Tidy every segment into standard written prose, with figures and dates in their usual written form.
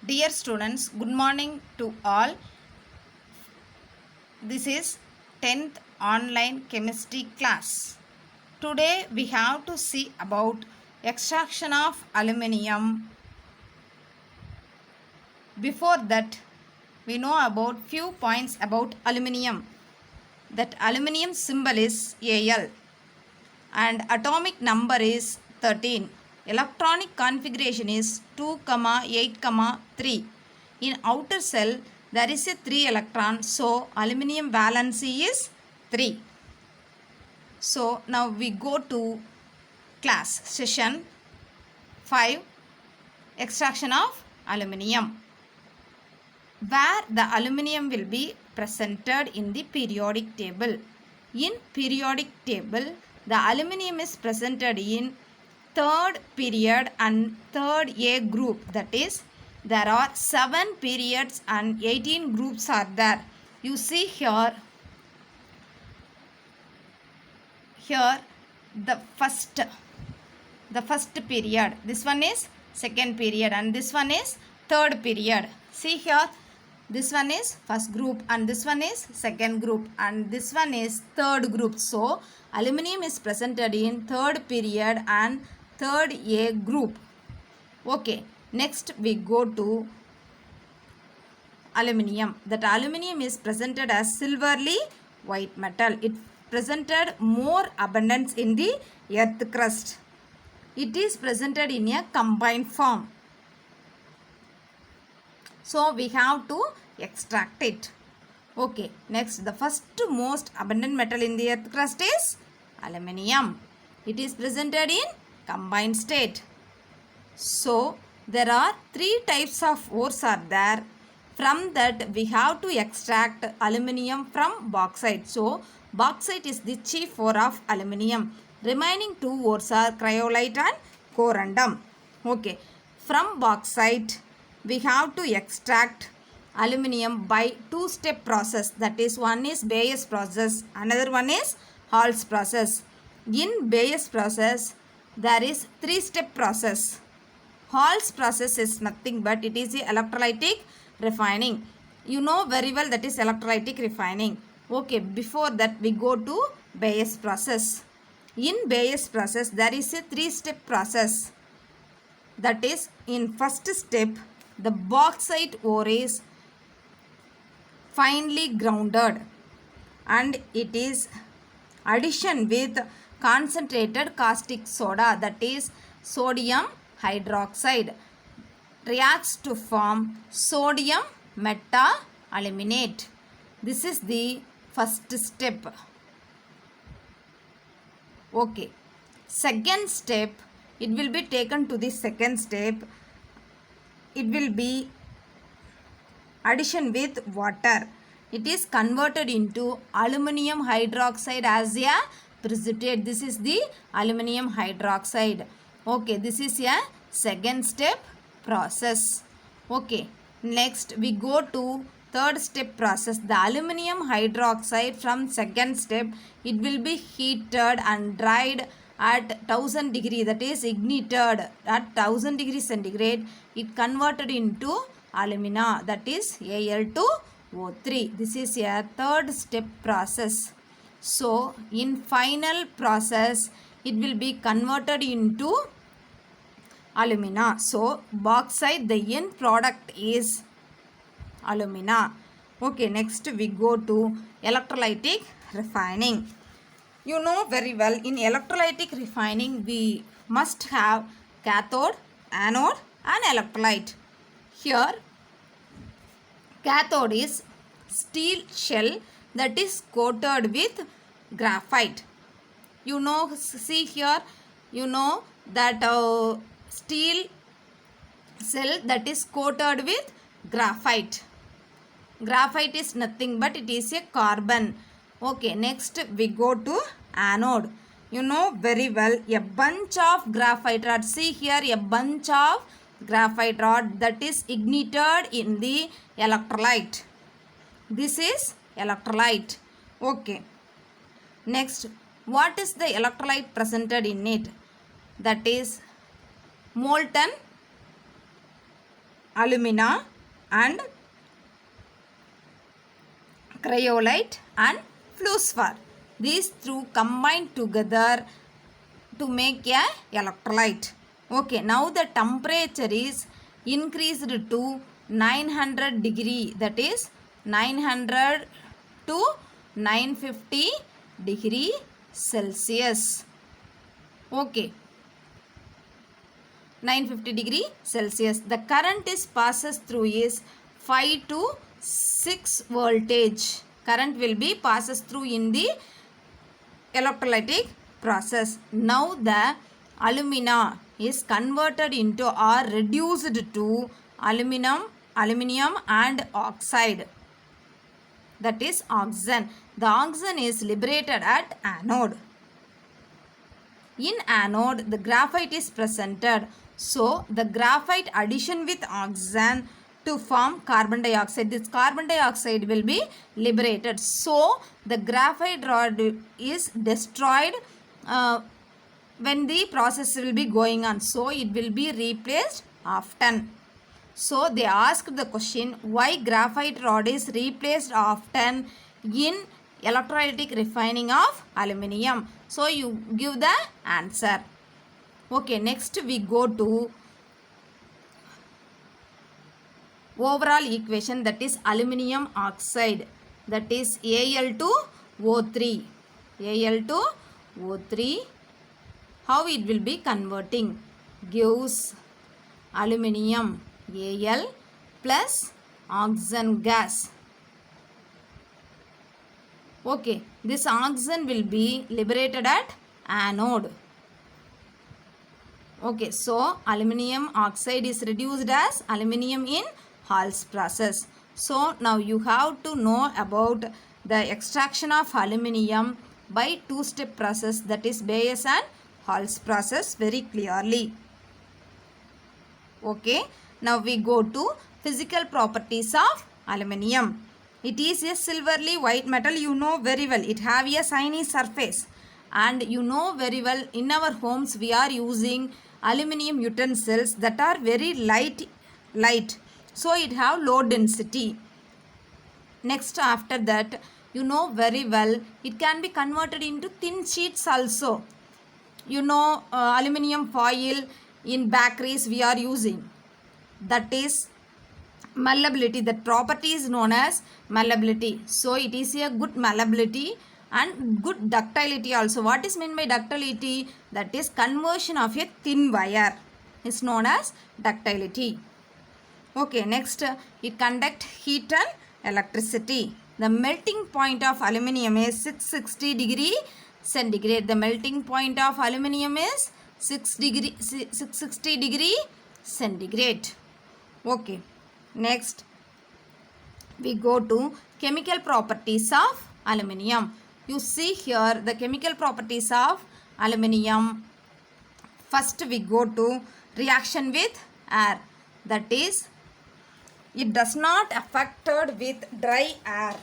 Dear students, good morning to all. This is 10th online chemistry class. Today we have to see about extraction of aluminium. Before that, we know about few points about aluminium. That aluminium symbol is Al and atomic number is 13. Electronic configuration is 2, 8, 3. In outer cell, there is a 3 electron, so aluminium valency is 3. So now we go to class session 5, extraction of aluminium, where the aluminium will be presented in the periodic table. In periodic table, the aluminium is presented in third period and third A group. That is, there are 7 periods and 18 groups are there. You see here the first period. This one is second period and this one is third period. See here, this one is first group and this one is second group and this one is third group. So aluminium is presented in third period and third A group. Okay, next we go to aluminium. That aluminium is presented as silverly white metal. It presented more abundance in the earth crust. It is presented in a combined form. So we have to extract it. Okay, next the first most abundant metal in the earth crust is aluminium. It is presented in combined state. So there are 3 types of ores are there. From that we have to extract aluminium from bauxite. So bauxite is the chief ore of aluminium. Remaining 2 ores are cryolite and corundum. Okay, from bauxite we have to extract aluminium by 2-step process. That is, one is Bayes process, another one is Hall's process. In Bayes process there is 3-step process. Hall's process is nothing but it is the electrolytic refining. You know very well that is electrolytic refining. Okay, before that we go to Bayes process. In Bayes process there is a 3-step process. That is, in first step the bauxite ore is finely grounded and it is addition with concentrated caustic soda, that is sodium hydroxide, reacts to form sodium meta-aluminate. This is the first step. Okay, second step, it will be taken to the second step. It will be addition with water. It is converted into aluminum hydroxide as a precipitate. This is the aluminum hydroxide. Okay, this is a second step process. Okay, next we go to third step process. The aluminum hydroxide from second step, it will be heated and dried at 1000 degree, that is ignited at 1000 degree centigrade. It converted into alumina, that is Al2O3. This is a third step process. So in final process it will be converted into alumina. So bauxite, the end product is alumina. Okay, next we go to electrolytic refining. You know very well, in electrolytic refining we must have cathode, anode and electrolyte. Here cathode is steel shell that is coated with graphite. You know, see here, you know that steel cell that is coated with graphite. Graphite is nothing but it is a carbon. Okay, next we go to anode. You know very well, a bunch of graphite rod. See here, a bunch of graphite rod that is ignited in the electrolyte. This is electrolyte. Okay, next, what is the electrolyte presented in it? That is molten alumina and cryolite and fluorspar. These two combine together to make a electrolyte. Okay, now the temperature is increased to 900 degree, that is 900 to 950 degree Celsius. Okay, 950 degree Celsius. The current is passes through is 5 to 6 voltage. Current will be passes through in the electrolytic process. Now the alumina is converted into or reduced to aluminum and oxide, that is oxygen. The oxygen is liberated at anode. In anode the graphite is presented. So the graphite addition with oxygen to form carbon dioxide. This carbon dioxide will be liberated. So the graphite rod is destroyed when the process will be going on. So it will be replaced often. So they asked the question, why graphite rod is replaced often in electrolytic refining of aluminium? So you give the answer. Okay, next we go to overall equation, that is aluminium oxide, that is Al2O3. Al2O3, how it will be converting? Gives aluminium Al plus oxygen gas. Okay, this oxygen will be liberated at anode. Okay, so aluminium oxide is reduced as aluminium in Hall's process. So now you have to know about the extraction of aluminium by two-step process, that is Bayes and Hall's process, very clearly. Okay, now we go to physical properties of aluminium. It is a silvery white metal, you know very well. It have a shiny surface, and you know very well in our homes we are using aluminium utensils that are very light. So it have low density. Next, after that, you know very well it can be converted into thin sheets also. You know aluminium foil in bakeries we are using, that is malleability. That property is known as malleability. So it is a good malleability and good ductility also. What is meant by ductility? That is conversion of a thin wire is known as ductility. Okay, next, it conduct heat and electricity. The melting point of aluminium is 660 degree centigrade. The melting point of aluminium is 660 degree centigrade. Okay, next we go to chemical properties of aluminium. You see here the chemical properties of aluminium. First we go to reaction with air, that is it does not affected with dry air.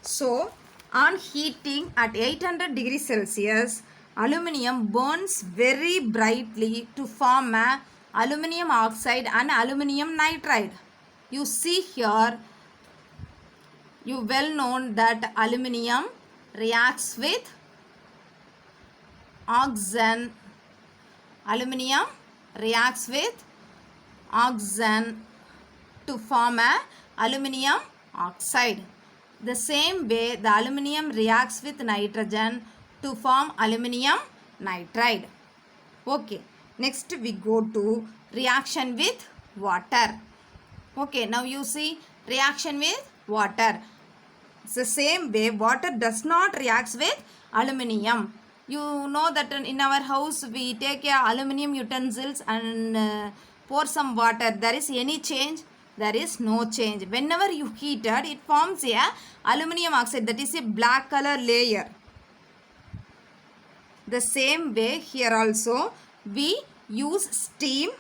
So on heating at 800 degrees Celsius, aluminium burns very brightly to form a aluminium oxide and aluminium nitride. You see here, you well known that aluminium reacts with oxygen. Aluminium reacts with oxygen to form a aluminium oxide. The same way the aluminium reacts with nitrogen to form aluminium nitride. Okay, next we go to reaction with water. Okay, now you see reaction with water. It's the same way water does not react with aluminium. You know that in our house we take a aluminium utensils and pour some water. There is any change? There is no change. Whenever you heat it, it forms a aluminium oxide, that is a black color layer. The same way here also we use steam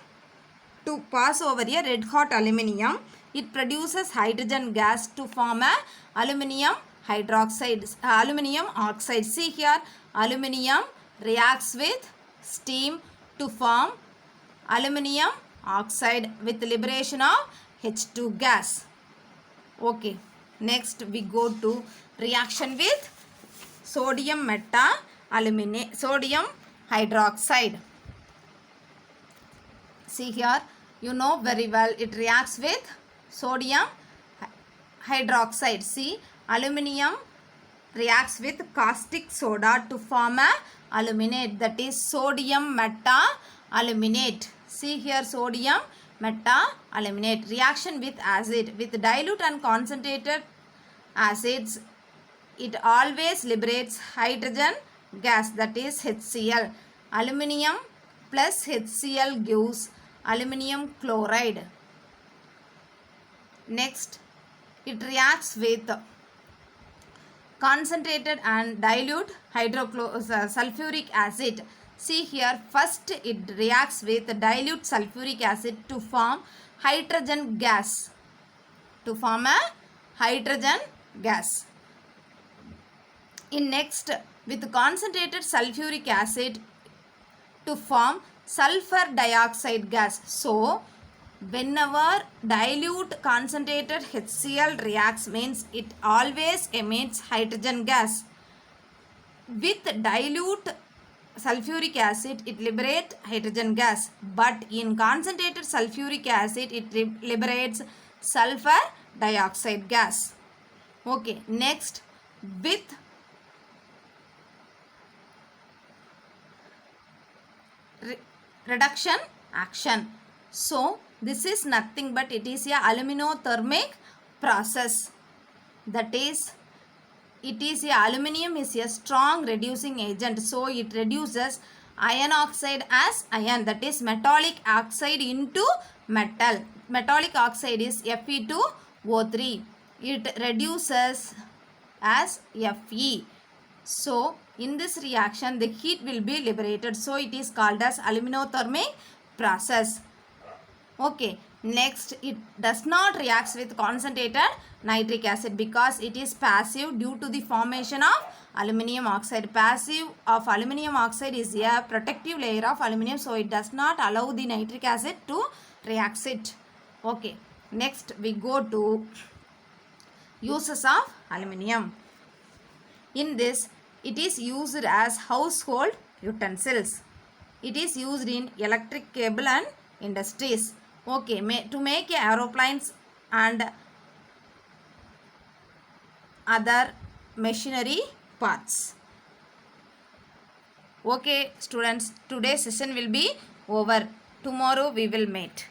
to pass over a red hot aluminium. It produces hydrogen gas to form a aluminium oxide. See here, aluminium reacts with steam to form aluminium oxide with liberation of H2 gas. Okay, next we go to reaction with sodium sodium hydroxide. See here, you know very well it reacts with sodium hydroxide. See, aluminium reacts with caustic soda to form a aluminate, that is sodium meta-aluminate. See here, sodium meta-aluminate. Reaction with acid, with dilute and concentrated acids, it always liberates hydrogen gas, that is HCl. Aluminium plus HCl gives aluminium chloride. Next, it reacts with concentrated and dilute sulfuric acid. See here, first it reacts with dilute sulfuric acid to form hydrogen gas. To form a hydrogen gas. In next, with concentrated sulfuric acid to form sulfur dioxide gas. So, whenever dilute concentrated HCl reacts, means it always emits hydrogen gas. With dilute sulfuric acid, it liberates hydrogen gas. But in concentrated sulfuric acid, it liberates sulfur dioxide gas. Okay, next, with reduction action. So, this is nothing but it is a aluminothermic process. That is, aluminium is a strong reducing agent. So, it reduces iron oxide as iron, that is metallic oxide into metal. Metallic oxide is Fe2O3. It reduces as Fe. So, in this reaction, the heat will be liberated. So, it is called as aluminothermic process. Okay, next, it does not react with concentrated nitric acid because it is passive due to the formation of aluminium oxide. Passive of aluminium oxide is a protective layer of aluminium, so it does not allow the nitric acid to react it. Okay, next we go to uses of aluminium. In this, it is used as household utensils. It is used in electric cable and industries. Okay, to make aeroplanes and other machinery parts. Okay, students, today's session will be over. Tomorrow we will meet.